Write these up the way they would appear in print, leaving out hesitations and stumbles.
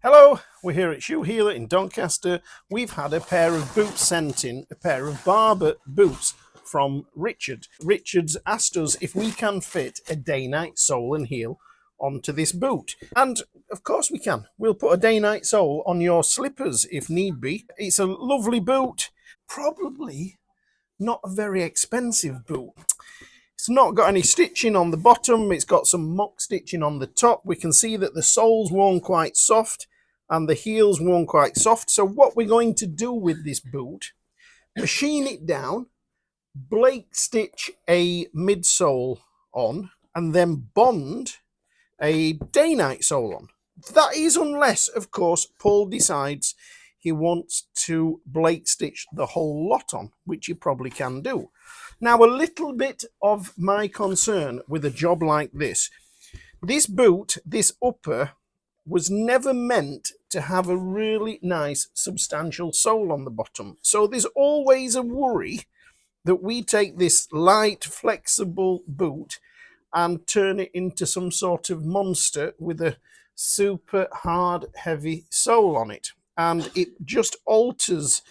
Hello, we're here at Shoe Healer in Doncaster. We've had a pair of boots sent in, a pair of Barbour boots from Richard. Richard's asked us if we can fit a Dainite sole and heel onto this boot. And of course we can. We'll put a Dainite sole on your slippers if need be. It's a lovely boot, probably not a very expensive boot. It's not got any stitching on the bottom. It's got some mock stitching on the top. We can see that the sole's worn quite soft and the heel's worn quite soft. So what we're going to do with this boot, machine it down, Blake stitch a midsole on, and then bond a Dainite sole on. That is unless, of course, Paul decides he wants to Blake stitch the whole lot on, which he probably can do. Now, a little bit of my concern with a job like this boot, this upper, was never meant to have a really nice substantial sole on the bottom. So there's always a worry that we take this light, flexible boot and turn it into some sort of monster with a super hard, heavy sole on it. And it just alters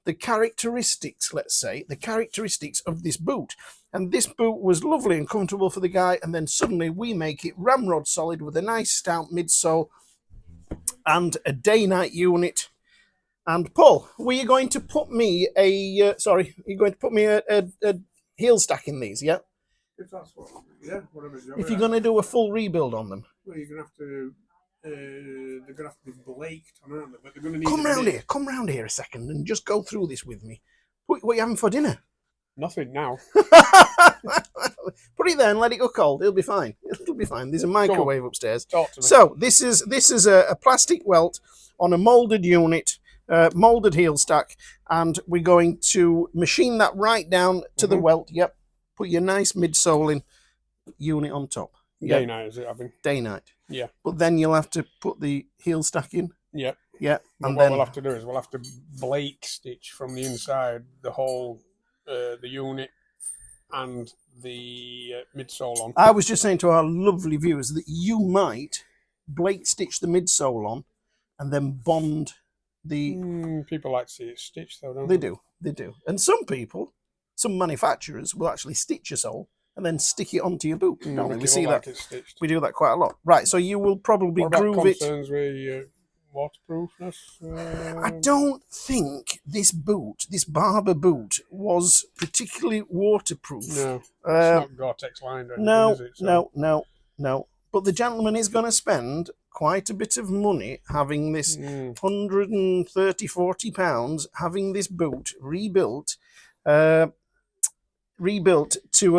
the characteristics, let's say, the characteristics of this boot. And this boot was lovely and comfortable for the guy, and then suddenly we make it ramrod solid with a nice stout midsole and a Dainite unit. And Paul, were you going to put me a heel stack in these, yeah? If that's what, yeah, whatever. If you're going to do a full rebuild on them. Well, you're going to have to, they're going to have to be blaked on, aren't they? But they're going to need Come round here a second and just go through this with me. What are you having for dinner? Nothing now. Put it there and let it go cold. It'll be fine. It'll be fine. There's a microwave upstairs. Talk to me. So this is a plastic welt on a moulded unit, moulded heel stack, and we're going to machine that right down to the welt. Yep. Put your nice midsole in unit on top. Yep. Dainite, is it having? Dainite. Yeah. But then you'll have to put the heel stack in. Yeah. Yeah. And what we'll have to do is we'll have to Blake stitch from the inside the whole, the unit and the midsole on. I was just saying to our lovely viewers that you might Blake stitch the midsole on and then bond the... People like to see it stitched though, don't they? They do. And some people, some manufacturers will actually stitch a sole and then stick it onto your boot. Don't we? We see that. We do that quite a lot. Right, so you will probably groove it. Concerns with waterproofness? I don't think this boot, this Barbour boot, was particularly waterproof. No, it's not Gore-Tex lined or anything, is it? So. No. But the gentleman is going to spend quite a bit of money having this 130, 40 pounds, having this boot rebuilt to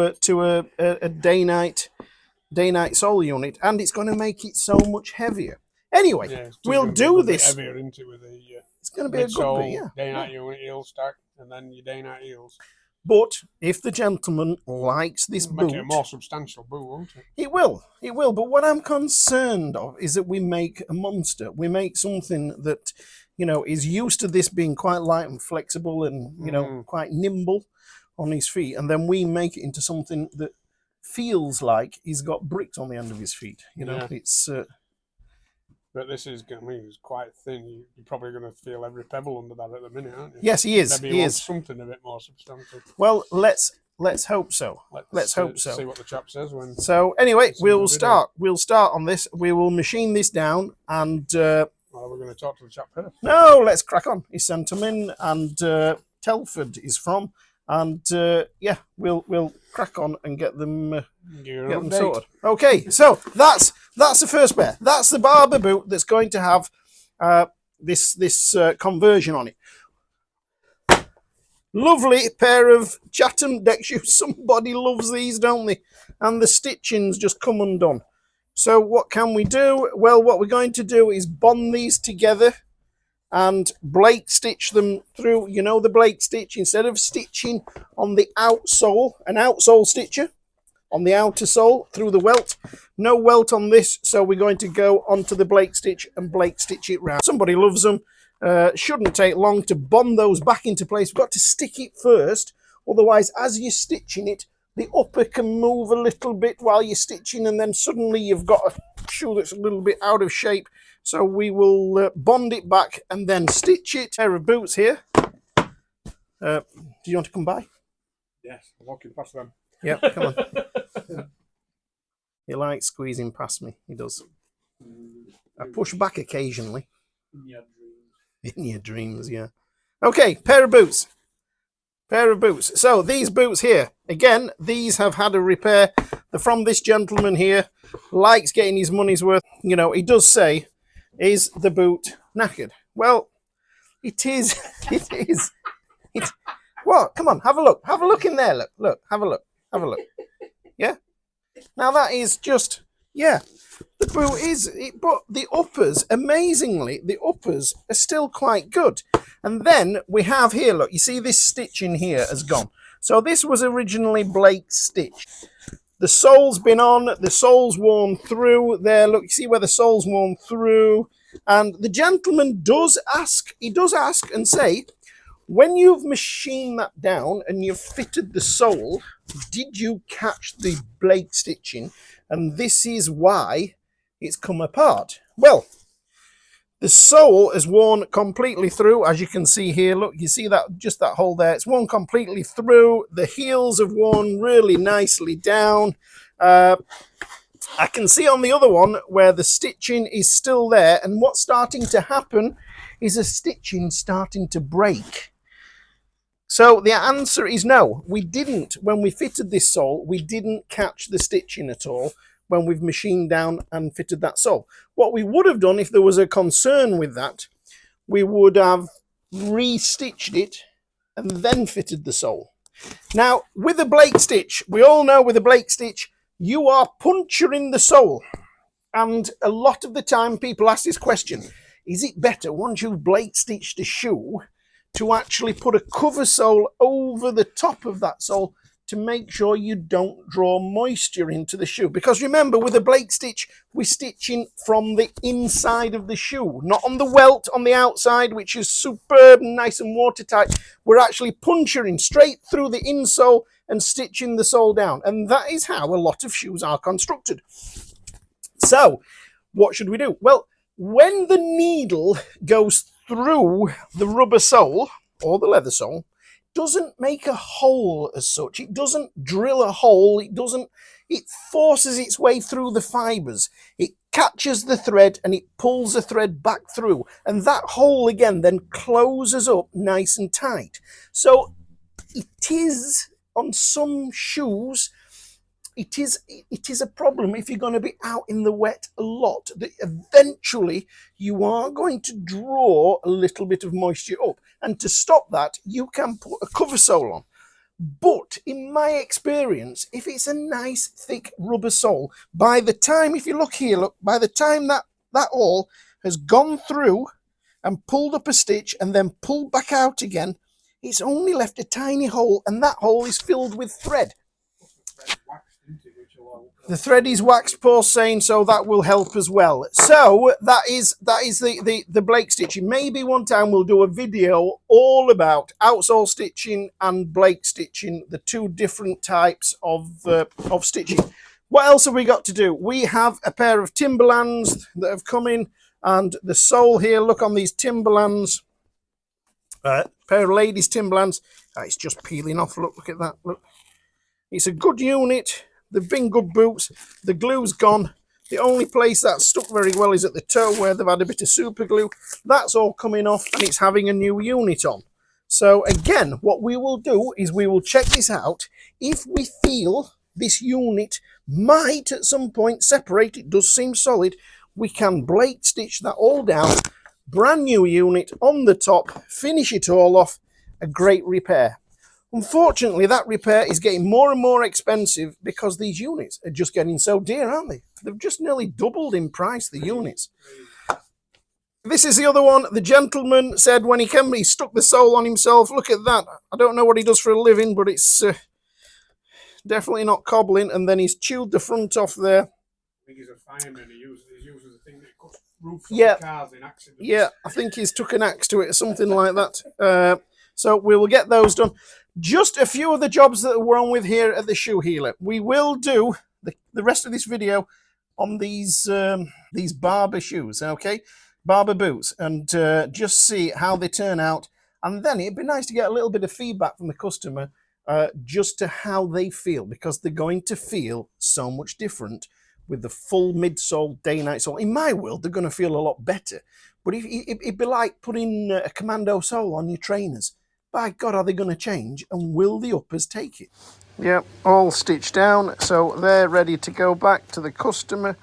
a Dainite sole unit, and it's going to make it so much heavier. Anyway, we'll do this. Heavier into with the, it's going to be a good bit, yeah. Dainite unit heel stack, and then your Dainite heels. But if the gentleman likes this boot, make it a more substantial boot, won't it? It will. But what I'm concerned of is that we make a monster. We make something that, is used to this being quite light and flexible and, quite nimble on his feet. And then we make it into something that feels like he's got bricks on the end of his feet. It's... But this is, it's quite thin. You're probably going to feel every pebble under that at the minute, aren't you? Yes, he is. Maybe he wants something a bit more substantial. Well, let's hope so. Let's hope so. See what the chap says when. So anyway, we'll start. We'll start on this. We will machine this down, and well, we're going to talk to the chap first. No, let's crack on. He sent them in, and Telford is from, and we'll crack on and get them sorted. Okay, so that's the first pair. That's the Barbour boot that's going to have this conversion on it. Lovely pair of Chatham deck shoes. Somebody loves these, don't they? And the stitching's just come undone. So what can we do? Well, what we're going to do is bond these together and Blake stitch them through, the Blake stitch, instead of stitching on the outsole, an outsole stitcher on the outer sole through the welt. No welt on this, so we're going to go onto the Blake stitch and Blake stitch it round. Somebody loves them. Shouldn't take long to bond those back into place. We've got to stick it first, otherwise as you're stitching it, the upper can move a little bit while you're stitching, and then suddenly you've got a shoe that's a little bit out of shape So we will bond it back and then stitch it. Pair of boots here. Do you want to come by? Yes, I'm walking past them. Yep, come on. He likes squeezing past me. He does. I push back occasionally. In your dreams. In your dreams, yeah. Okay, pair of boots. Pair of boots. So these boots here, again, these have had a repair. They're from this gentleman here. Likes getting his money's worth. You know, he does say, is the boot knackered? Well, it is. It is. It's, what? Come on, have a look. Have a look in there. Look, look. Have a look. Have a look. Yeah. Now that is just, yeah. The boot is, but the uppers, amazingly, the uppers are still quite good. And then we have here, look, you see this stitching here has gone. So this was originally Blake's stitch. The sole's been on, the sole's worn through there. Look, you see where the sole's worn through. And the gentleman does ask, he does ask and say, when you've machined that down and you've fitted the sole, did you catch the Blake stitching? And this is why it's come apart. Well, the sole is worn completely through, as you can see here. Look, you see that, just that hole there. It's worn completely through. The heels have worn really nicely down. I can see on the other one where the stitching is still there. And what's starting to happen is a stitching starting to break. So the answer is no. We didn't, when we fitted this sole, we didn't catch the stitching at all when we've machined down and fitted that sole. What we would have done if there was a concern with that, we would have re-stitched it and then fitted the sole. Now, with a Blake stitch, we all know with a Blake stitch, you are puncturing the sole. And a lot of the time people ask this question, is it better once you've Blake stitched a shoe to actually put a cover sole over the top of that sole to make sure you don't draw moisture into the shoe? Because remember, with a Blake stitch, we're stitching from the inside of the shoe, not on the welt on the outside, which is superb and nice and watertight. We're actually puncturing straight through the insole and stitching the sole down. And that is how a lot of shoes are constructed. So what should we do? Well, when the needle goes through the rubber sole or the leather sole, doesn't make a hole as such. It doesn't drill a hole. It forces its way through the fibers. It catches the thread and it pulls the thread back through. And that hole again then closes up nice and tight. So it is, on some shoes, it is a problem if you're going to be out in the wet a lot, that eventually you are going to draw a little bit of moisture up. And to stop that, you can put a cover sole on. But in my experience, if it's a nice thick rubber sole, by the time, if you look here, look, by the time that all has gone through and pulled up a stitch and then pulled back out again, it's only left a tiny hole, and that hole is filled with thread. The thread is waxed porcelain, so that will help as well. So that is the Blake stitching. Maybe one time we'll do a video all about outsole stitching and Blake stitching, the two different types of stitching. What else have we got to do? We have a pair of Timberlands that have come in, and the sole here, look on these Timberlands. Pair of ladies' Timberlands. It's just peeling off. Look at that. Look. It's a good unit. They've been good boots. The glue's gone. The only place that's stuck very well is at the toe where they've had a bit of super glue. That's all coming off and it's having a new unit on. So again, what we will do is we will check this out. If we feel this unit might at some point separate, it does seem solid, we can Blake stitch that all down. Brand new unit on the top, finish it all off. A great repair. Unfortunately, that repair is getting more and more expensive because these units are just getting so dear, aren't they? They've just nearly doubled in price, the units. This is the other one. The gentleman said when he came, he stuck the sole on himself. Look at that. I don't know what he does for a living, but it's definitely not cobbling. And then he's chewed the front off there. I think he's a fireman. He uses the thing that cuts roofs of cars in accidents. Yeah, I think he's took an axe to it or something like that. So we will get those done. Just a few of the jobs that we're on with here at the Shoe Healer. We will do the rest of this video on these Barbour shoes, okay, Barbour boots, and just see how they turn out. And then it'd be nice to get a little bit of feedback from the customer just to how they feel, because they're going to feel so much different with the full midsole Dainite sole. In my world, they're going to feel a lot better. But it'd be like putting a commando sole on your trainers. By God, are they going to change? And will the uppers take it? Yep, all stitched down, so they're ready to go back to the customer.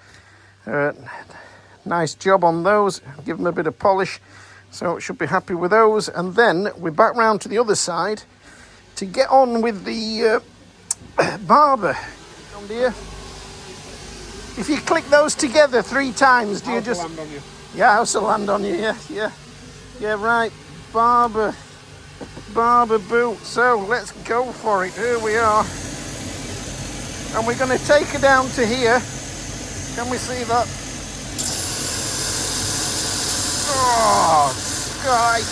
Nice job on those. Give them a bit of polish, so should be happy with those. And then we're back round to the other side to get on with the Barbour. Down here. If you click those together 3 times, do you just... Land on you. Yeah, house will land on you, yeah. Yeah, right, Barbour boot. So let's go for it. Here we are. And we're going to take her down to here. Can we see that? Oh, God.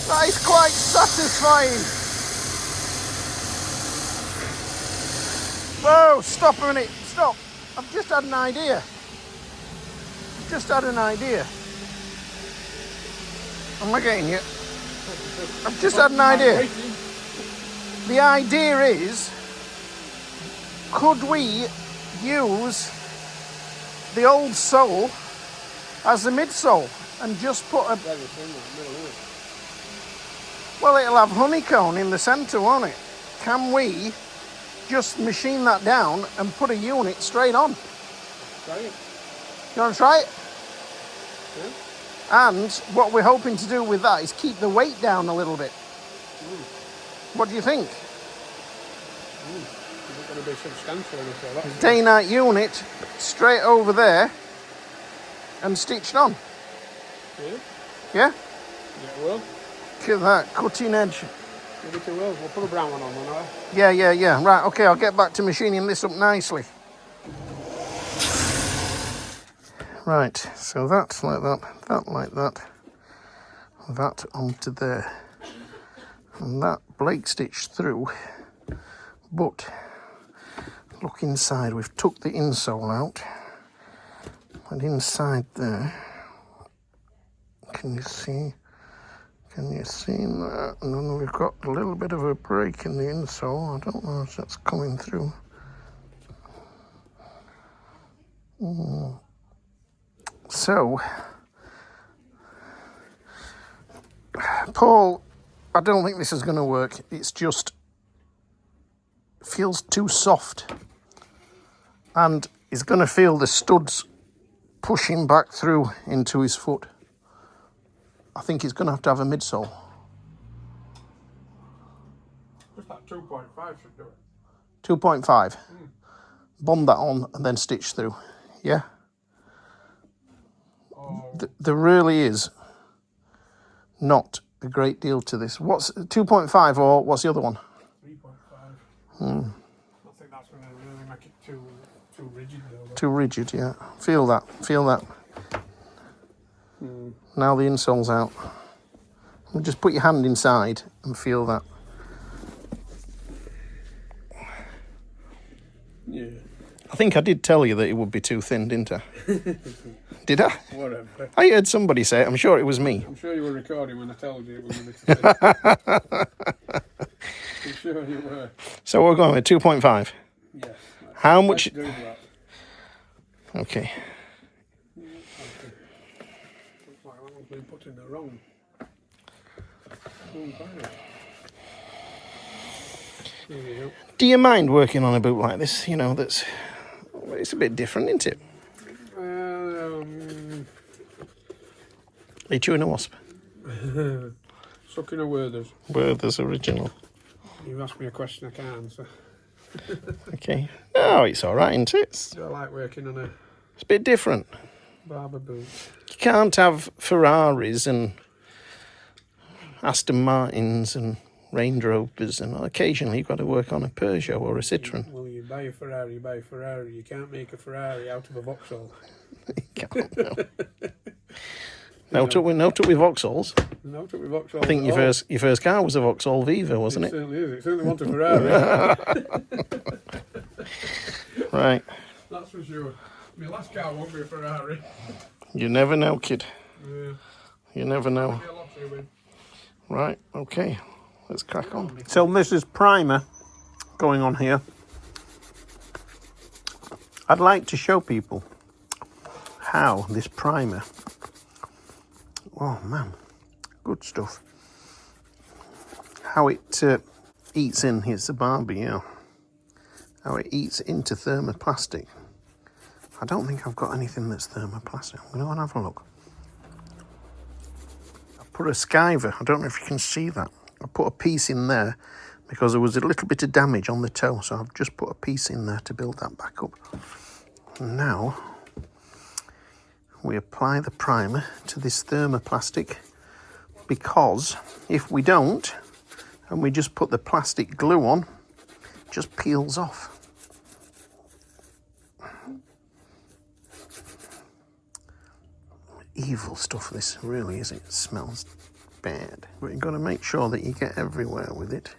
That is quite satisfying. Whoa, stop a minute. Stop. I've just had an idea. Am I getting you? I've just had an idea. The idea is, could we use the old sole as a midsole and just put a... Well, it'll have honeycomb in the centre, won't it? Can we just machine that down and put a unit straight on? Try it. You want to try it? Yeah. And what we're hoping to do with that is keep the weight down a little bit. What do you think? Is it going to be substantial enough? Dainite unit straight over there and stitched on. Yeah? Yeah? Yeah, it will. Look at that, cutting edge. Maybe it will. We'll put a brown one on, won't I? Yeah. Right, okay, I'll get back to machining this up nicely. Right, so that's like that like that onto there, and that Blake stitched through. But look inside, we've took the insole out, and inside there, can you see that? And then we've got a little bit of a break in the insole. I don't know if that's coming through. So, Paul, I don't think this is going to work. It's just feels too soft, and he's going to feel the studs pushing back through into his foot. I think he's going to have a midsole. Just that 2.5 should do it. 2.5. Bond that on and then stitch through. Yeah? There really is not a great deal to this. What's 2.5 or what's the other one? 3.5. I think that's going to really make it too rigid though. Too rigid, yeah. Feel that. Now the insole's out. Just put your hand inside and feel that. Yeah. I think I did tell you that it would be too thin, didn't I? Did I? Whatever. I heard somebody say it. I'm sure it was me. I'm sure you were recording when I told you it was going to be too thin. I'm sure you were. So we're going with 2.5. Yes. How much? Let's do that. Okay. Looks like that one's been put in the wrong pile. There you go. Do you mind working on a boot like this? You know, it's a bit different, isn't it? Are you chewing a wasp? Sucking a Werther's. Werther's original. You've asked me a question I can't answer. Okay. No, it's all right, isn't it? Do I like working on It's a bit different. Barbour boot? You can't have Ferraris and Aston Martins and Range Rovers, and occasionally you've got to work on a Peugeot or a Citroen. Well, you buy a Ferrari, you buy a Ferrari. You can't make a Ferrari out of a Vauxhall. You can't, no. No tuck with Vauxhalls. No tuck with Vauxhall. I think your first car was a Vauxhall Viva, wasn't it? Certainly is. It certainly wasn't a Ferrari. Right. That's for sure. My last car won't be a Ferrari. You never know, kid. Yeah. You never know. Be a lottery win. Right, okay. Let's crack on. So this is primer going on here. I'd like to show people how this primer, oh man, good stuff, how it eats in. It's a Barbour, yeah. How it eats into thermoplastic. I don't think I've got anything that's thermoplastic. I'm going to go and have a look. I put a skiver, I don't know if you can see that. I put a piece in there because there was a little bit of damage on the toe, so I've just put a piece in there to build that back up. Now we apply the primer to this thermoplastic, because if we don't and we just put the plastic glue on, it just peels off. Evil stuff this really is. It smells bad, but you've got to make sure that you get everywhere with it.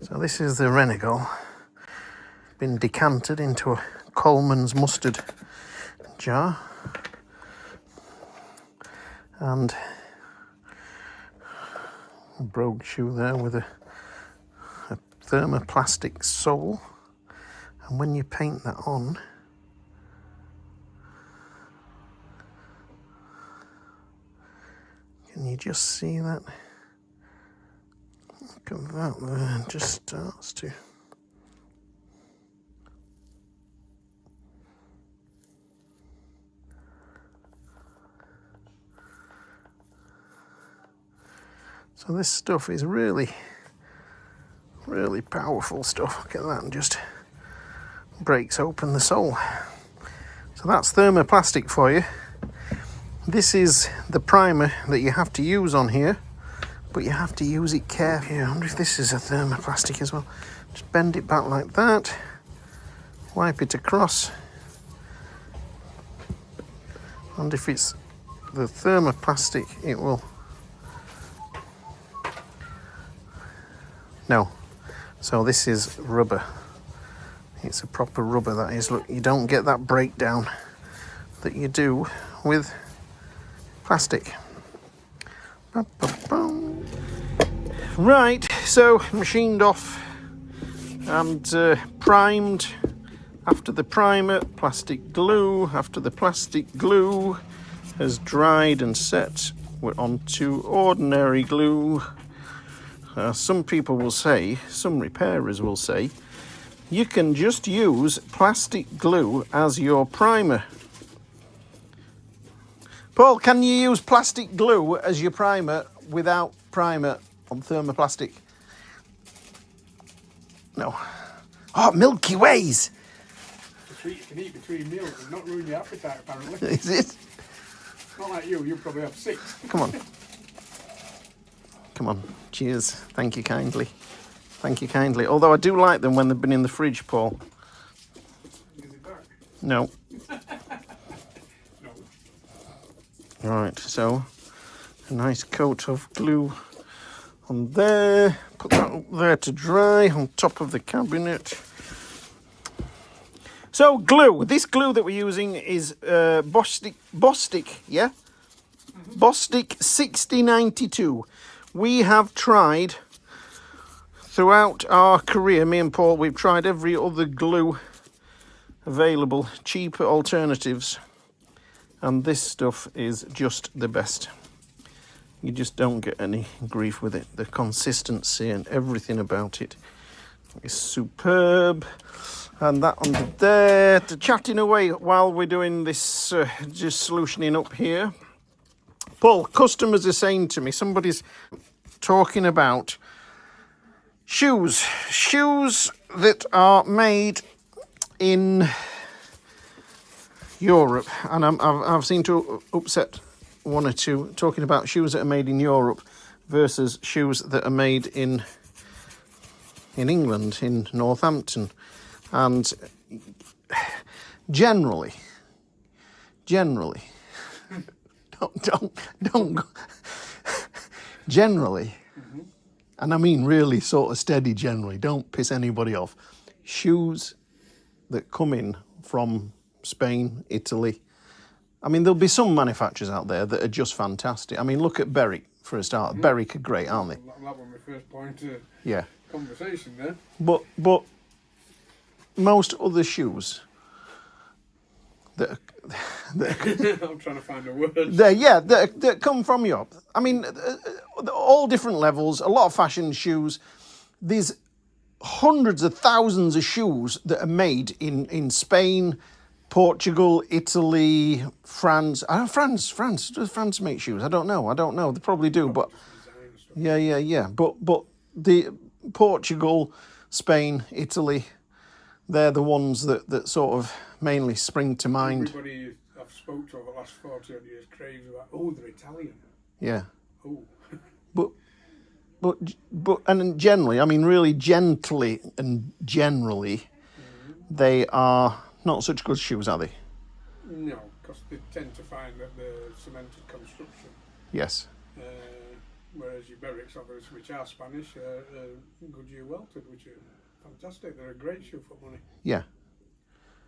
So this is the Renegol, been decanted into a Coleman's mustard jar, and a brogue shoe there with a thermoplastic sole, and when you paint that on, can you just see that? Look at that there, it just starts to. So this stuff is really, really powerful stuff. Look at that, and just breaks open the sole. So that's thermoplastic for you. This is the primer that you have to use on here, but you have to use it carefully. I wonder if this is a thermoplastic as well. Just bend it back like that, wipe it across, and if it's the thermoplastic, it will. No, so this is rubber. It's a proper rubber, that is. Look, you don't get that breakdown that you do with plastic. Right, so machined off and primed. After the primer, plastic glue. After the plastic glue has dried and set, we're on to ordinary glue. Some people will say, some repairers will say, you can just use plastic glue as your primer. Paul, can you use plastic glue as your primer without primer on thermoplastic? No. Oh, Milky Ways! The treat you can eat between meals and not ruin your appetite, apparently. Is it? Not like you probably have 6. Come on. Come on. Cheers. Thank you kindly. Thank you kindly. Although I do like them when they've been in the fridge, Paul. Is it dark? No. No. Right, so a nice coat of glue on there. Put that up there to dry on top of the cabinet. So glue. This glue that we're using is Bostik, yeah? Mm-hmm. Bostik 6092. We have tried throughout our career, me and Paul, we've tried every other glue available, cheaper alternatives, and this stuff is just the best. You just don't get any grief with it. The consistency and everything about it is superb. And that under there, to chatting away while we're doing this, just solutioning up here. Paul, customers are saying to me, somebody's talking about shoes that are made in Europe, and I've seen to upset one or two talking about shoes that are made in Europe versus shoes that are made in England, in Northampton, and generally, don't generally, and I mean really sort of steady generally, don't piss anybody off. Shoes that come in from Spain, Italy. I mean, there'll be some manufacturers out there that are just fantastic. I mean, look at Berwick for a start. Berwick are great, aren't they? That was my first point of Yeah. conversation there. But most other shoes that I'm trying to find a word. that come from Europe. I mean, all different levels, a lot of fashion shoes. There's hundreds of thousands of shoes that are made in Spain, Portugal, Italy, France. France. Does France make shoes? I don't know. They probably do, but yeah. But the Portugal, Spain, Italy, they're the ones that sort of mainly spring to mind. Everybody I've spoke to over the last 40 odd years craves about, they're Italian. Yeah. Oh. But and generally, I mean, really gently and generally, they are not such good shoes, are they? No, because they tend to find that they're cemented construction. Yes. Whereas your Berwicks, obviously, which are Spanish, Goodyear welted, which are fantastic. They're a great shoe for money. Yeah.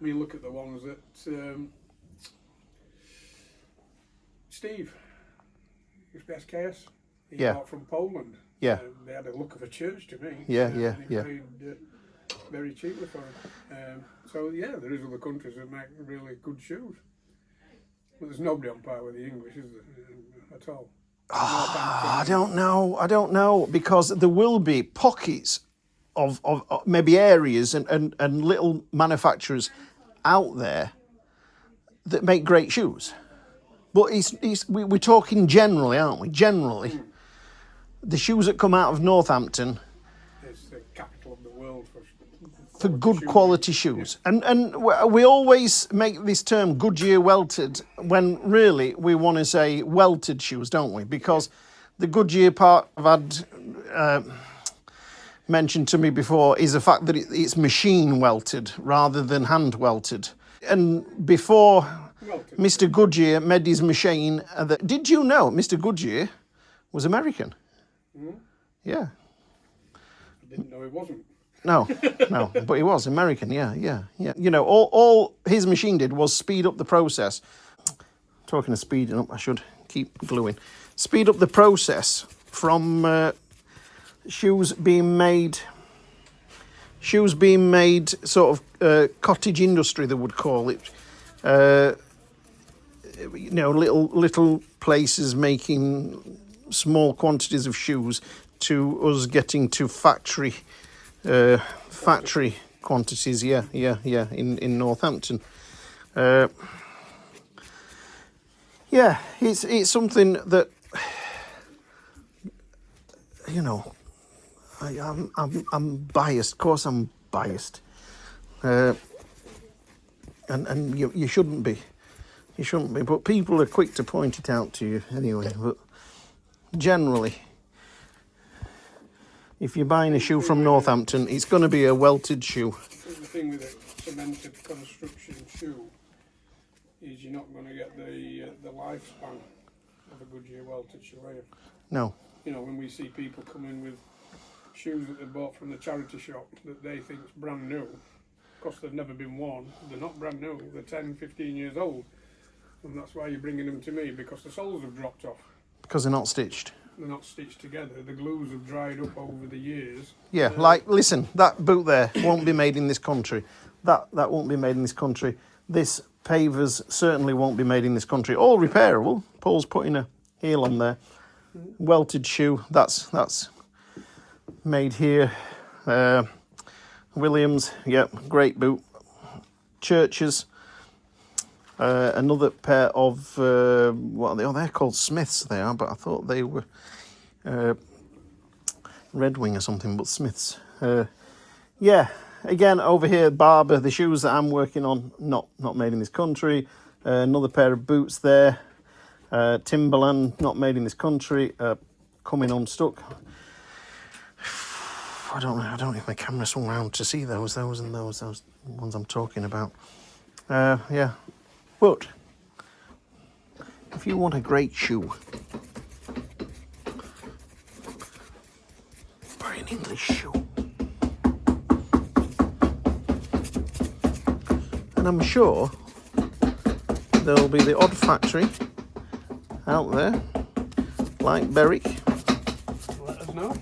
I mean, look at the ones that Steve, SKS, he bought from Poland. Yeah. They had a look of a church to me. Yeah. Paid very cheaply for them. So yeah, there is other countries that make really good shoes. But there's nobody on par with the English, is there, at all? I don't know, because there will be pockets of maybe areas and little manufacturers out there that make great shoes. But we're talking generally, aren't we? Generally. The shoes that come out of Northampton, it's the capital of the world for good quality shoes. Yeah. And we always make this term Goodyear welted when really we want to say welted shoes, don't we? Because the Goodyear part I've had mentioned to me before is the fact that it's machine welted rather than hand welted. And before Mr. Goodyear made his machine, did you know Mr. Goodyear was American? Yeah. I didn't know he wasn't. No, but he was American, yeah. You know, all his machine did was speed up the process. Talking of speeding up, I should keep gluing. Speed up the process from shoes being made sort of cottage industry, they would call it. You know, little places making small quantities of shoes to us getting to factory quantities, in Northampton. It's something that, you know, I'm biased. Of course, I'm biased, and you shouldn't be. You shouldn't be. But people are quick to point it out to you anyway. But generally, if you're buying a shoe from Northampton, it's going to be a welted shoe. The thing with a cemented construction shoe is you're not going to get the lifespan of a Goodyear welted shoe, are you? No. You know, when we see people come in with shoes that they bought from the charity shop that they think is brand new, because they've never been worn, they're not brand new, they're 10, 15 years old. And that's why you're bringing them to me, because the soles have dropped off. Because they're not stitched. They're not stitched together. The glues have dried up over the years. Yeah, listen, that boot there won't be made in this country. That won't be made in this country. This pavers certainly won't be made in this country. All repairable. Paul's putting a heel on there. Welted shoe, that's made here. Williams, yep, great boot. Churches. Another pair of, what are they? Oh, they're called Smiths, they are, but I thought they were Red Wing or something, but Smiths. Again, over here, Barbour, the shoes that I'm working on, not made in this country. Another pair of boots there. Timberland, not made in this country, coming unstuck. I don't know if my camera swung around to see those ones I'm talking about. But if you want a great shoe, or an English shoe, and I'm sure there'll be the odd factory out there, like Berwick. Let us know.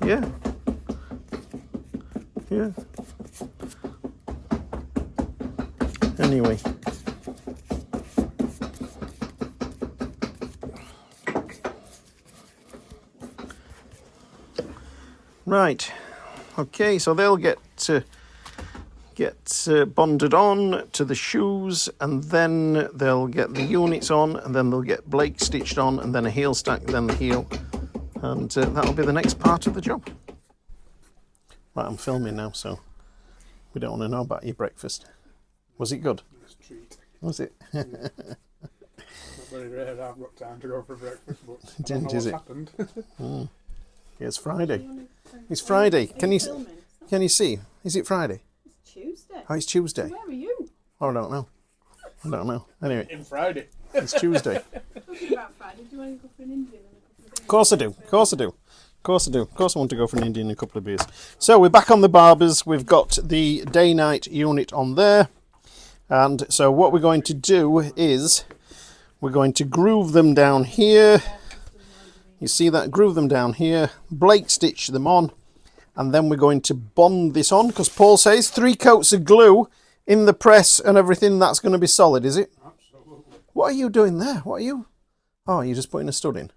Yeah. Yeah. Anyway. Right. Okay, so they'll get bonded on to the shoes, and then they'll get the units on, and then they'll get Blake stitched on, and then a heel stack, then the heel, and that'll be the next part of the job. Right, I'm filming now, so we don't want to know about your breakfast. Was it good? Nice treat. Was it? Not very rare that I've got time to go for breakfast, but I don't Didn't, know is what's it? happened. Yeah, it's Friday. It's Friday. Can you see? Is it Friday? It's Tuesday. Oh, it's Tuesday. Where are you? Oh, I don't know. Anyway, In Friday. it's Tuesday. Talking about Friday, do you want to go for an Indian and a couple of days? Of course I do. Of course I do. Of course I do. Of course I want to go for an Indian and a couple of beers. So we're back on the Barbers. We've got the Dainite unit on there. And so what we're going to do is we're going to groove them down here. You see that? Groove them down here. Blake stitch them on. And then we're going to bond this on, because Paul says 3 coats of glue in the press and everything, that's going to be solid, is it? Absolutely. What are you doing there? What are you? Oh, you're just putting a stud in.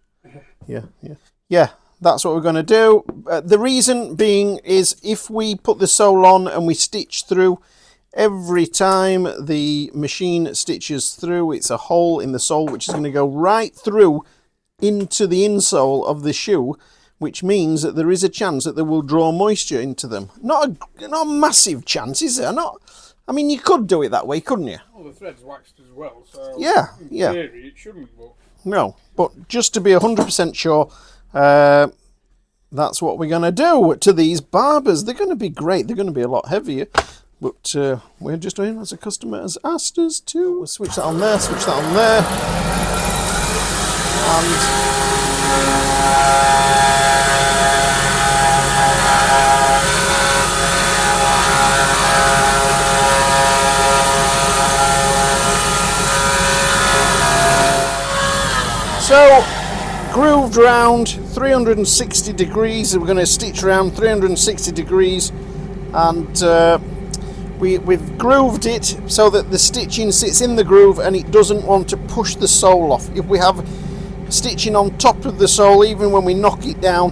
Yeah, that's what we're going to do. The reason being is if we put the sole on and we stitch through, every time the machine stitches through, it's a hole in the sole which is going to go right through into the insole of the shoe, which means that there is a chance that they will draw moisture into them. Not a massive chance, is there? I mean, you could do it that way, couldn't you? Well, the thread's waxed as well, so Yeah. in theory it shouldn't, but No, but just to be 100% sure, that's what we're going to do to these Barbers. They're going to be great. They're going to be a lot heavier, but we're just doing as a customer has asked us to. We'll switch that on there, switch that on there, so grooved round 360 degrees. We're going to stitch around 360 degrees, and we've grooved it so that the stitching sits in the groove and it doesn't want to push the sole off. If we have stitching on top of the sole, even when we knock it down,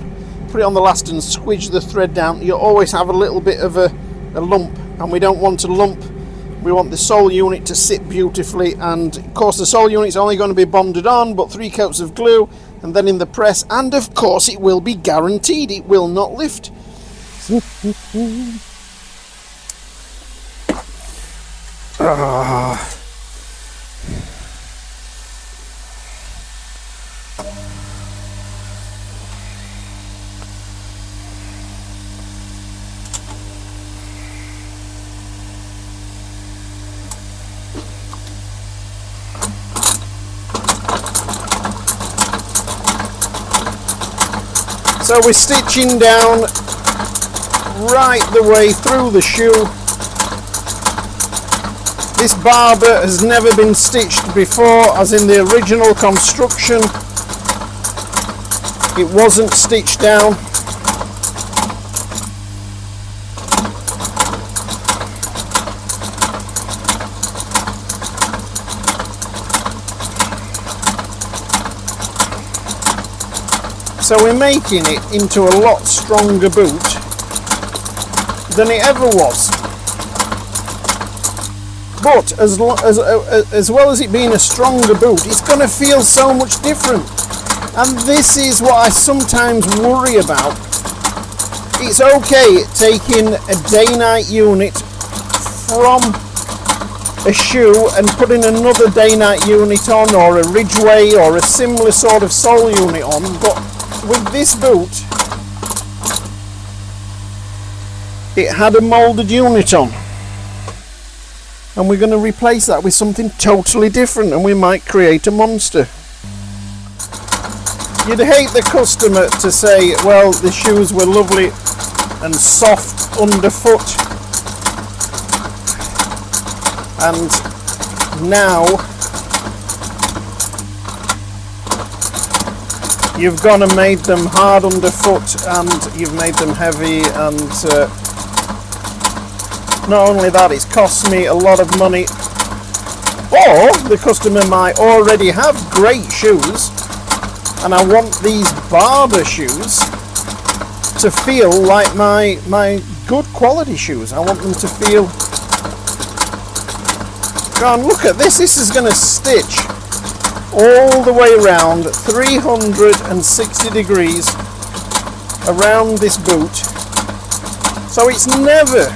put it on the last and squidge the thread down, you'll always have a little bit of a lump, and we don't want a lump. We want the sole unit to sit beautifully, and of course the sole unit's only going to be bonded on, but 3 coats of glue, and then in the press, and of course it will be guaranteed, it will not lift. So we're stitching down right the way through the shoe. This Barbour has never been stitched before, as in the original construction it wasn't stitched down. So we're making it into a lot stronger boot than it ever was. But as well as it being a stronger boot, it's going to feel so much different. And this is what I sometimes worry about. It's okay taking a Dainite unit from a shoe and putting another Dainite unit on, or a Ridgeway or a similar sort of sole unit on, but with this boot it had a moulded unit on, and we're going to replace that with something totally different, and we might create a monster. You'd hate the customer to say, well, the shoes were lovely and soft underfoot And now you've gone and made them hard underfoot, and you've made them heavy, and not only that, it's cost me a lot of money. Or the customer might already have great shoes, and I want these Barbour shoes to feel like my good quality shoes. I want them to feel... Go on, look at this. This is going to stitch all the way around 360 degrees around this boot. So it's never...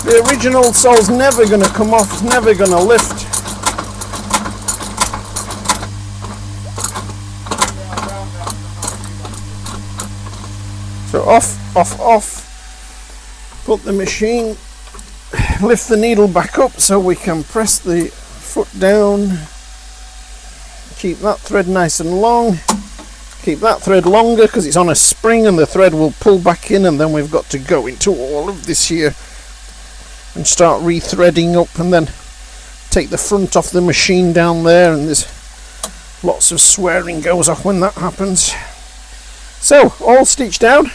The original sole's never going to come off. It's never going to lift. So off, off, off, put the machine, lift the needle back up so we can press the foot down, keep that thread nice and long, keep that thread longer because it's on a spring and the thread will pull back in, and then we've got to go into all of this here and start re-threading up, and then take the front off the machine down there, and there's lots of swearing goes off when that happens. So, all stitched down.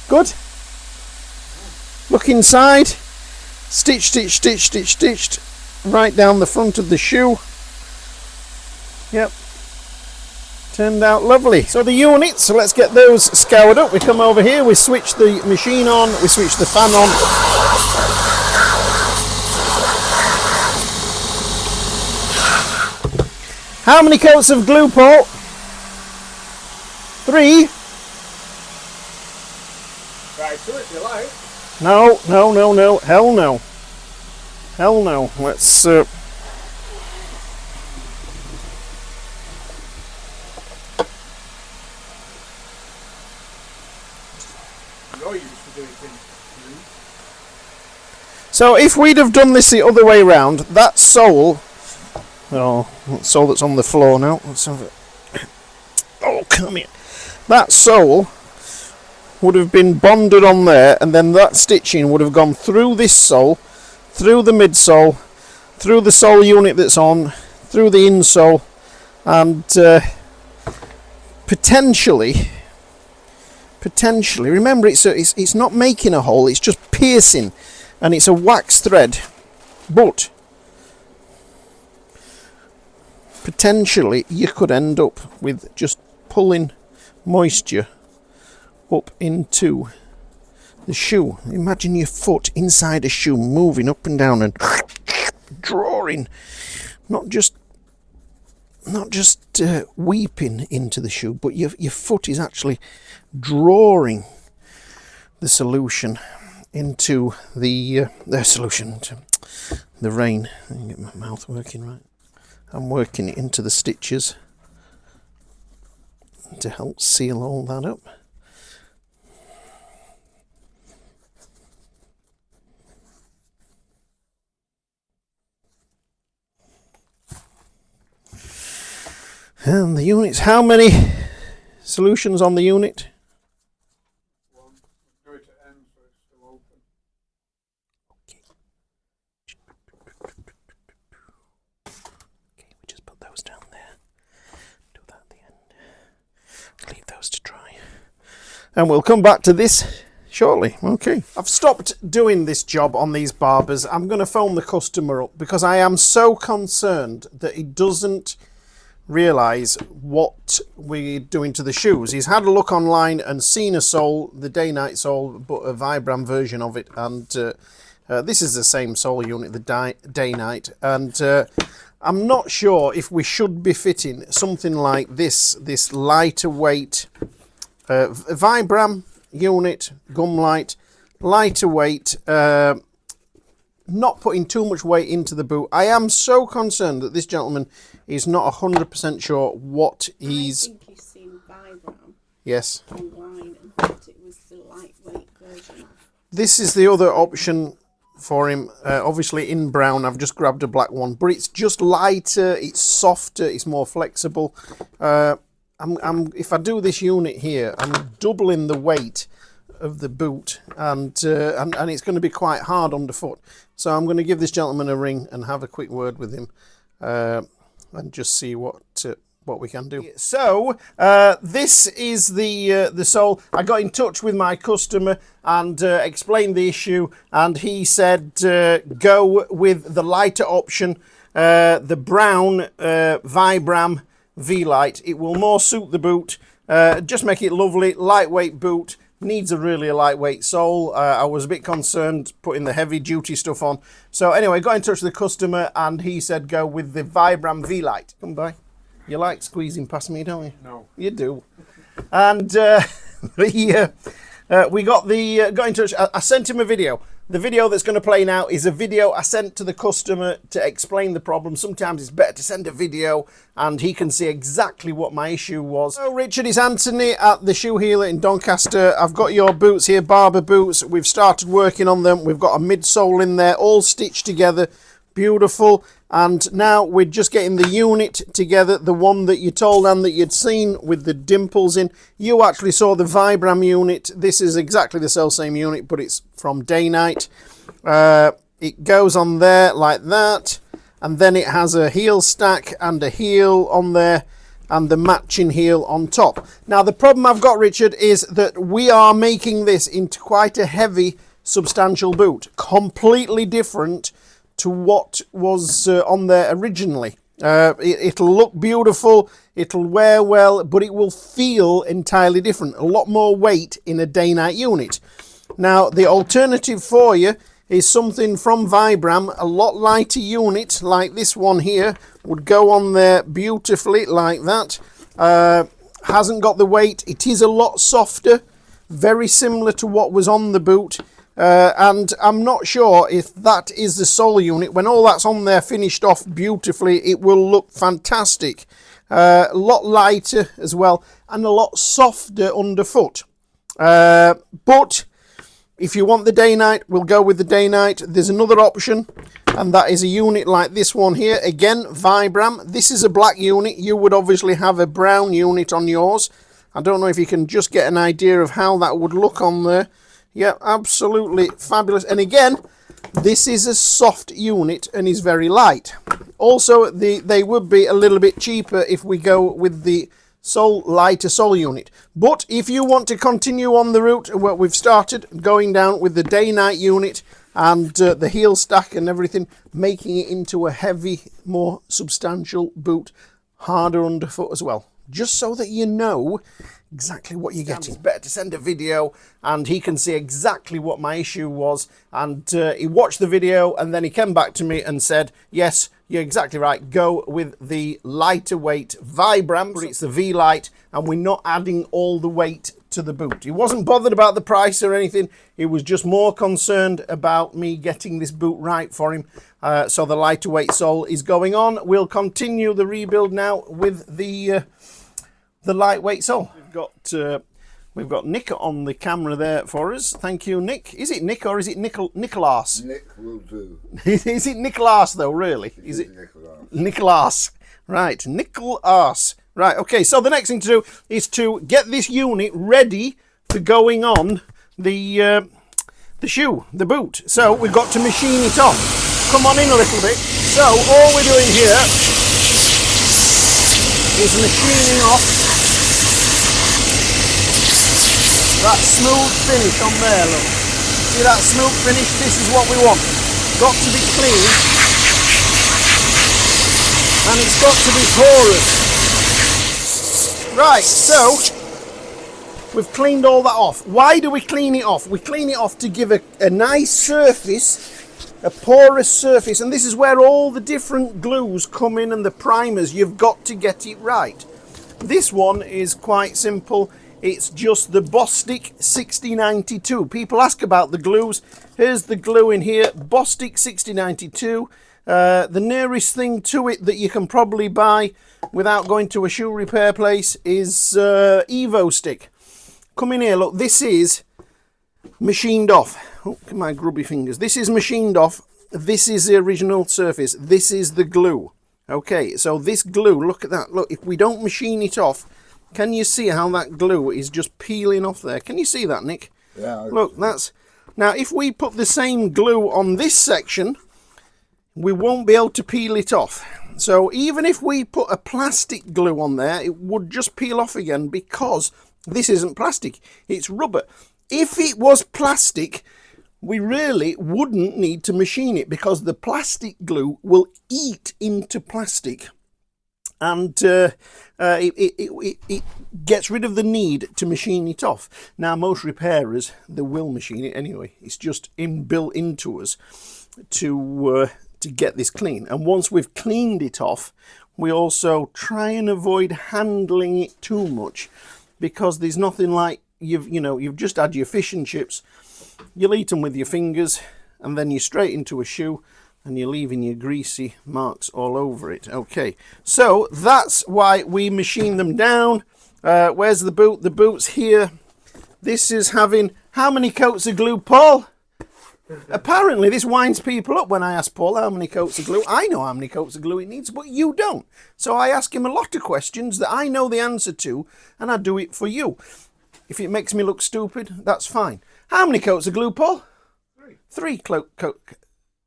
Good. Look inside. Stitch, stitch, stitch, stitch, stitched. Right down the front of the shoe. Yep. Turned out lovely. So the units, so let's get those scoured up. We come over here, we switch the machine on, we switch the fan on. How many coats of glue, Paul? 3? Try 2 if you like. No, no, no, no. Hell no. Hell no. Let's... You're used to doing things. So if we'd have done this the other way round, that sole... Oh, that sole that's on the floor now. Let's have it. Oh, come here. That sole would have been bonded on there, and then that stitching would have gone through this sole, through the midsole, through the sole unit that's on, through the insole, and potentially, remember it's not making a hole, it's just piercing, and it's a wax thread, but potentially you could end up with just pulling moisture up into the shoe. Imagine your foot inside a shoe moving up and down and drawing, not just weeping into the shoe, but your foot is actually drawing the solution into the solution to the rain. I can get my mouth working right. I'm working it into the stitches to help seal all that up. And the units, how many solutions on the unit? 1. Do it to end so it's still open. Okay, we just put those down there. Do that at the end. Leave those to dry. And we'll come back to this shortly. Okay. I've stopped doing this job on these Barbers. I'm going to phone the customer up because I am so concerned that he doesn't realise what we're doing to the shoes. He's had a look online and seen a sole, the Dainite sole, but a Vibram version of it, and this is the same sole unit, the Dainite, and I'm not sure if we should be fitting something like this lighter weight Vibram unit, Gumlite, lighter weight, not putting too much weight into the boot. I am so concerned that this gentleman is not 100% sure what he's... I think you've seen Vibram Yes. online and thought it was the lightweight version of. This is the other option for him. Obviously in brown, I've just grabbed a black one, but it's just lighter, it's softer, it's more flexible. If I do this unit here, I'm doubling the weight of the boot, and it's going to be quite hard underfoot. So I'm going to give this gentleman a ring and have a quick word with him, and just see what we can do. So this is the sole. I got in touch with my customer and explained the issue, and he said go with the lighter option, the brown Vibram V-Light. It will more suit the boot, just make it lovely, lightweight boot. Needs a really lightweight sole. I was a bit concerned putting the heavy duty stuff on. So anyway, got in touch with the customer and he said go with the Vibram V-Light. Come by. You like squeezing past me, don't you? No. You do. And we got in touch. I sent him a video. The video that's going to play now is a video I sent to the customer to explain the problem. Sometimes it's better to send a video and he can see exactly what my issue was. So Richard, it's Anthony at the Shoe Healer in Doncaster. I've got your boots here, Barbour boots. We've started working on them. We've got a midsole in there, all stitched together. Beautiful. And now we're just getting the unit together, the one that you told Anne that you'd seen with the dimples in. You actually saw the Vibram unit. This is exactly the same unit, but it's from Dainite. It goes on there like that, and then it has a heel stack and a heel on there and the matching heel on top. Now the problem I've got, Richard, is that we are making this into quite a heavy, substantial boot. Completely different to what was on there originally. It'll look beautiful, it'll wear well, but it will feel entirely different. A lot more weight in a Dainite unit. Now, the alternative for you is something from Vibram, a lot lighter unit, like this one here, would go on there beautifully, like that. Hasn't got the weight, it is a lot softer, very similar to what was on the boot. And I'm not sure if that is the sole unit. When all that's on there finished off beautifully, it will look fantastic. A lot lighter as well, and a lot softer underfoot. But if you want the Dainite, we'll go with the Dainite. There's another option, and that is a unit like this one here. Again, Vibram. This is a black unit. You would obviously have a brown unit on yours. I don't know if you can just get an idea of how that would look on there. Yeah, absolutely fabulous. And again, this is a soft unit and is very light. Also, they would be a little bit cheaper if we go with the lighter sole unit. But if you want to continue on the route what we've started, going down with the Dainite unit and the heel stack and everything, making it into a heavy, more substantial boot, harder underfoot as well. Just so that you know exactly what you're getting. It's better to send a video and he can see exactly what my issue was. And he watched the video and then he came back to me and said, yes, you're exactly right. Go with the lighter weight Vibram, but it's the V-Light, and we're not adding all the weight to the boot. He wasn't bothered about the price or anything. He was just more concerned about me getting this boot right for him. So the lighter weight sole is going on. We'll continue the rebuild now with the lightweight sole. We've got Nick on the camera there for us. Thank you, Nick. Is it Nick or is it Nicholas? Nick will do. Is it Nicholas though, really? Is it Nicholas? Right, Nicholas. Right, okay, so the next thing to do is to get this unit ready for going on the shoe, the boot. So we've got to machine it off. Come on in a little bit. So all we're doing here is machining off that smooth finish on there, look. See that smooth finish? This is what we want. Got to be clean. And it's got to be porous. Right, so we've cleaned all that off. Why do we clean it off? We clean it off to give a nice surface, a porous surface, and this is where all the different glues come in and the primers. You've got to get it right. This one is quite simple. It's just the Bostik 6092. People ask about the glues. Here's the glue in here, Bostik 6092. The nearest thing to it that you can probably buy without going to a shoe repair place is Evo Stick. Come in here, look, this is machined off. Oh, look at my grubby fingers. This is machined off. This is the original surface. This is the glue. Okay, so this glue, look at that. Look, if we don't machine it off, can you see how that glue is just peeling off there? Can you see that, Nick? Yeah. Look, that's... Now, if we put the same glue on this section, we won't be able to peel it off. So even if we put a plastic glue on there, it would just peel off again because this isn't plastic, it's rubber. If it was plastic, we really wouldn't need to machine it because the plastic glue will eat into plastic. And it gets rid of the need to machine it off. Now, most repairers, they will machine it anyway. It's just inbuilt into us to get this clean. And once we've cleaned it off, we also try and avoid handling it too much, because there's nothing like you've just had your fish and chips. You'll eat them with your fingers, and then you're straight into a shoe, and you're leaving your greasy marks all over it. Okay, so that's why we machine them down. Where's the boot? The boot's here. This is having how many coats of glue, Paul? Apparently this winds people up when I ask Paul how many coats of glue. I know how many coats of glue he needs, but you don't. So I ask him a lot of questions that I know the answer to, and I do it for you. If it makes me look stupid, that's fine. How many coats of glue, Paul? Three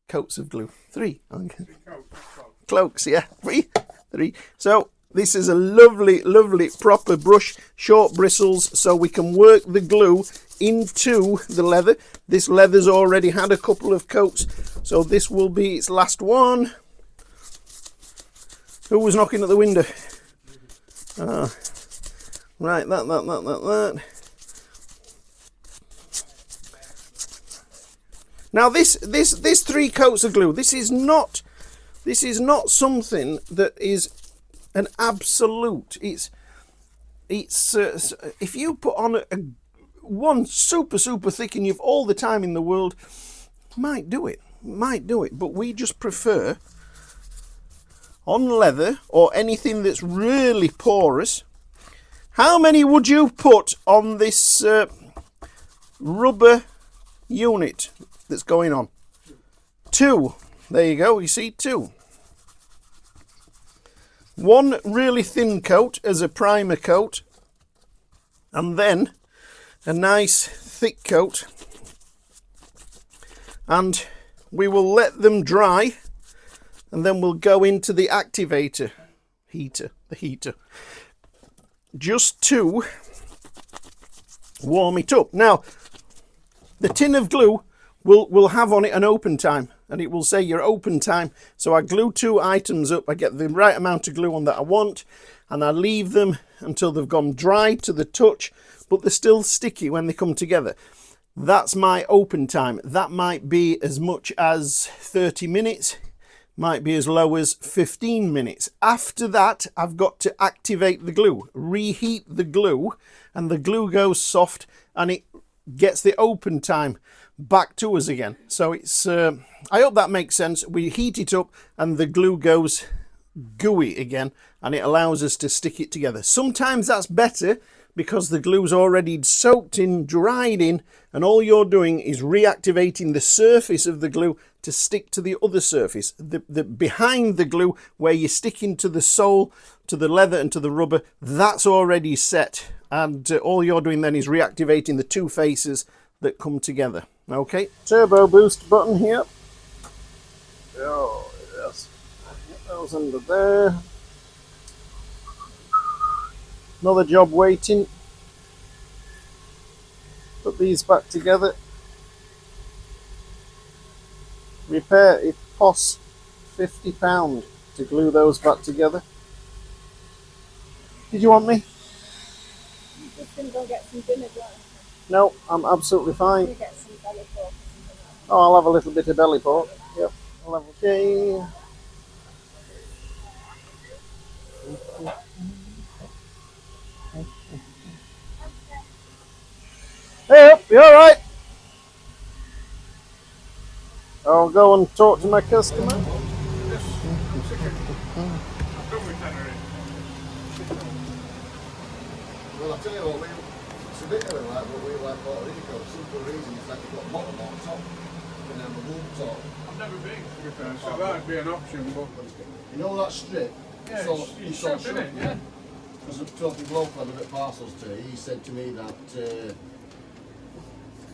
coats of glue. Three. Okay. Cloaks, yeah. Three. So this is a lovely, lovely proper brush, short bristles, so we can work the glue into the leather. This leather's already had a couple of coats, so this will be its last one. Who was knocking at the window? Right, that. Now this 3 coats of glue, this is not something that is an absolute. It's if you put on one super thick and you've all the time in the world, might do it, but we just prefer on leather or anything that's really porous. How many would you put on this rubber unit that's going on? 2. There you go, you see, 2. 1 really thin coat as a primer coat, and then a nice thick coat, and we will let them dry, and then we'll go into the activator the heater, just to warm it up. Now the tin of glue will have on it an open time, and it will say your open time. So I glue 2 items up, I get the right amount of glue on that I want, and I leave them until they've gone dry to the touch, but they're still sticky when they come together. That's my open time. That might be as much as 30 minutes, might be as low as 15 minutes. After that, I've got to activate the glue, reheat the glue, and the glue goes soft, and it gets the open time back to us again. So it's I hope that makes sense. We heat it up and the glue goes gooey again, and it allows us to stick it together. Sometimes that's better because the glue's already soaked in, dried in, and all you're doing is reactivating the surface of the glue to stick to the other surface. The behind the glue, where you're sticking to the sole, to the leather and to the rubber, that's already set, and all you're doing then is reactivating the 2 faces that come together. Okay, turbo boost button here. Oh yes, get those under there. Another job waiting. Put these back together. Repair, it costs £50 to glue those back together. Did you want me? I'm just going to go get some dinner, don't I? No, I'm absolutely fine. Get some belly pork or something like that. Oh, I'll have a little bit of belly pork. Yep, I'll have okay. Hey up, you alright? I'll go and talk to my customer. Well, I'll tell you what, it's a bit early like what we like Puerto Rico. The simple reason is that you've got bottom on top and then the wood top. I've never been, to be fair, so that'd be an option, but You know that strip? yeah, So it's so shut, isn't it? Yeah. Because I'm talking local at parcels today, he said to me that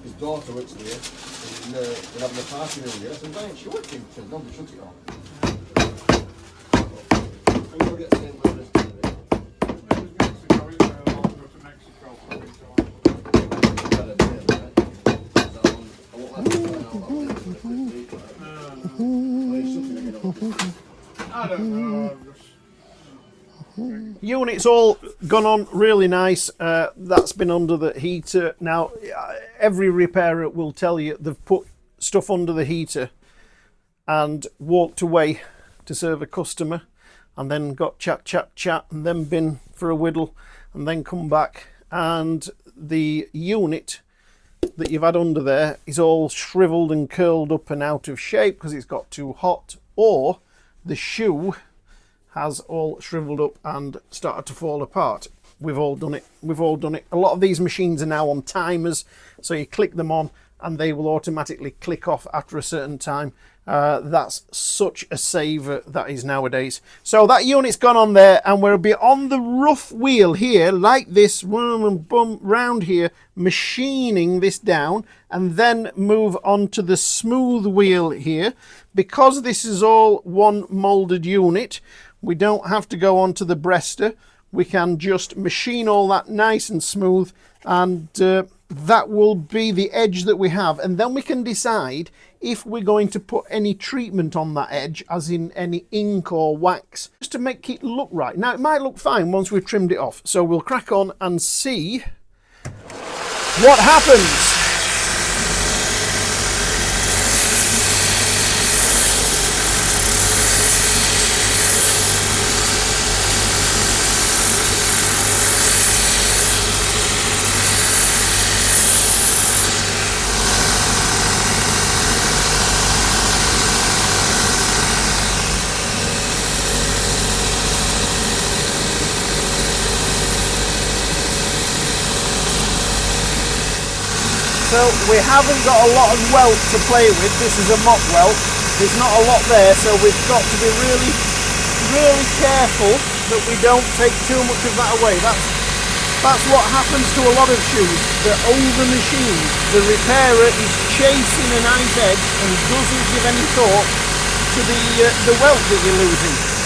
his daughter works there, and they're having a party New Year. I said, "Right, she working." She said, "No, we shut it off." And we'll get same with this TV. It was Mexico, isn't it? I'll go to Mexico for a week or I won't let them find out about it for the 15th. Well, he's shutting again, obviously. I don't know. Unit's all gone on really nice. That's been under the heater. Now, every repairer will tell you they've put stuff under the heater and walked away to serve a customer and then got chat, and then been for a whittle and then come back. And the unit that you've had under there is all shriveled and curled up and out of shape because it's got too hot, or the shoe has all shriveled up and started to fall apart. We've all done it. We've all done it. A lot of these machines are now on timers, so you click them on and they will automatically click off after a certain time. That's such a saver that is nowadays. So that unit's gone on there, and we'll be on the rough wheel here like this, round here, machining this down, and then move on to the smooth wheel here. Because this is all one moulded unit, we don't have to go on to the breaster. We can just machine all that nice and smooth, and that will be the edge that we have. And then we can decide if we're going to put any treatment on that edge, as in any ink or wax, just to make it look right. Now, it might look fine once we've trimmed it off, so we'll crack on and see what happens. So we haven't got a lot of welt to play with. This is a mock welt. There's not a lot there, so we've got to be really, really careful that we don't take too much of that away. That's what happens to a lot of shoes. They're over machined. The repairer is chasing a nice edge and doesn't give any thought to the welt that you're losing.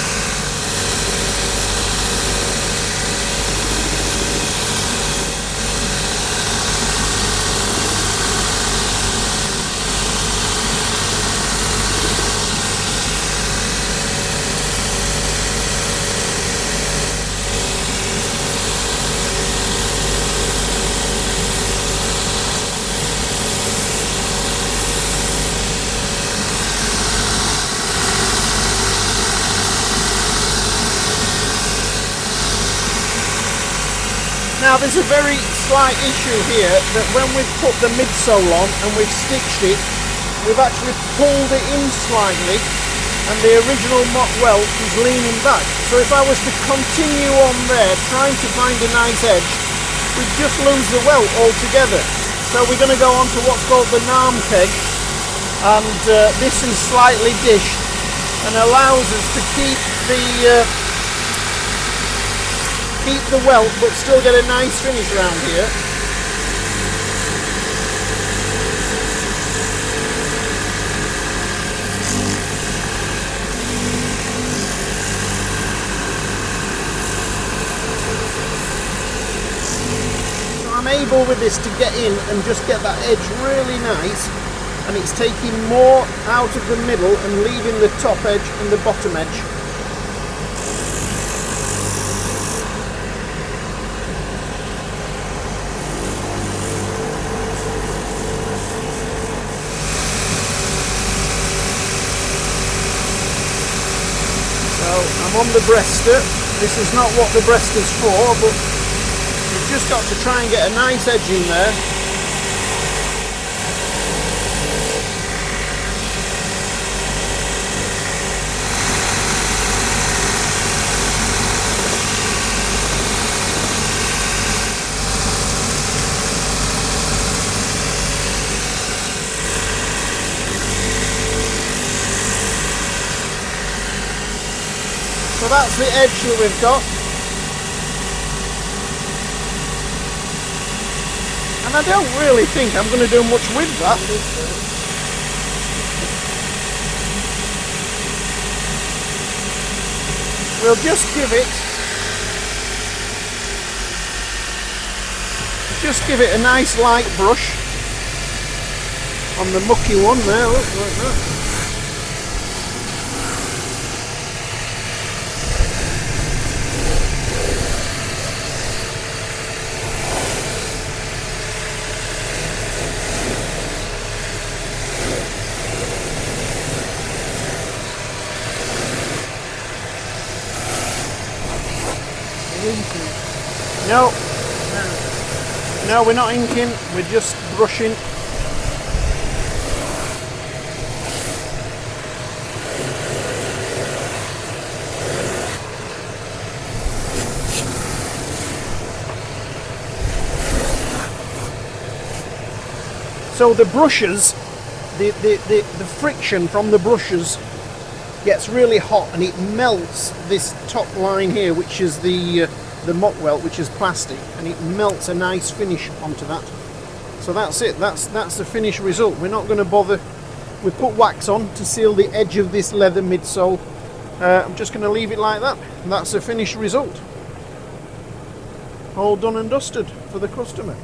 Now there's a very slight issue here, that when we've put the midsole on and we've stitched it, we've actually pulled it in slightly and the original mock welt is leaning back. So if I was to continue on there trying to find a nice edge, we'd just lose the welt altogether. So we're going to go on to what's called the NARM keg, and this is slightly dished and allows us to keep the welt but still get a nice finish around here. So I'm able with this to get in and just get that edge really nice, and it's taking more out of the middle and leaving the top edge and the bottom edge. I'm on the breaster. This is not what the breaster's for, but you've just got to try and get a nice edge in there. So that's the edge that we've got. And And I don't really think I'm going to do much with that. We'll just give it a nice light brush on the mucky one there, look, like that. No, no, we're not inking, we're just brushing. So the brushes, the friction from the brushes gets really hot and it melts this top line here, which is the muck welt, which is plastic, and it melts a nice finish onto that. So that's it, that's the finished result. We're not going to bother. We put wax on to seal the edge of this leather midsole. I'm just going to leave it like that. That's the finished result. All done and dusted for the customer.